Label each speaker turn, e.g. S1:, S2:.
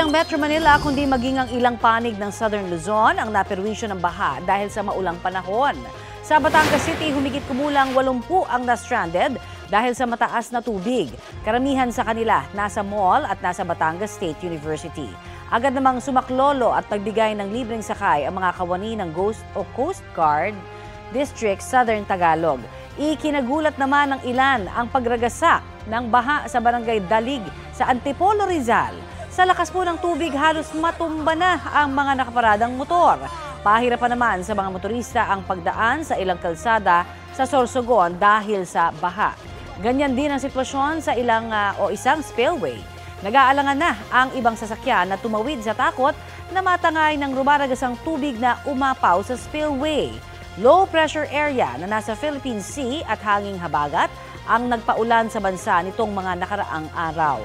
S1: lang Metro Manila kundi maging ang ilang panig ng Southern Luzon ang naperwisyo ng baha dahil sa maulang panahon. Sa Batangas City, humigit kumulang 80 ang na-stranded dahil sa mataas na tubig. Karamihan sa kanila nasa mall at nasa Batangas State University. Agad namang sumaklolo at nagbigay ng libreng sakay ang mga kawani ng Coast Guard District Southern Tagalog. Ikinagulat naman ng ilan ang pagragasa ng baha sa Barangay Dalig sa Antipolo, Rizal. Sa lakas po ng tubig, halos matumba na ang mga nakaparadang motor. Pahirapan naman sa mga motorista ang pagdaan sa ilang kalsada sa Sorsogon dahil sa baha. Ganyan din ang sitwasyon sa isang spillway. Nag-aalangan na ang ibang sasakyan na tumawid sa takot na matangay ng rumaragasang tubig na umapaw sa spillway. Low pressure area na nasa Philippine Sea at hanging habagat ang nagpaulan sa bansa nitong mga nakaraang araw.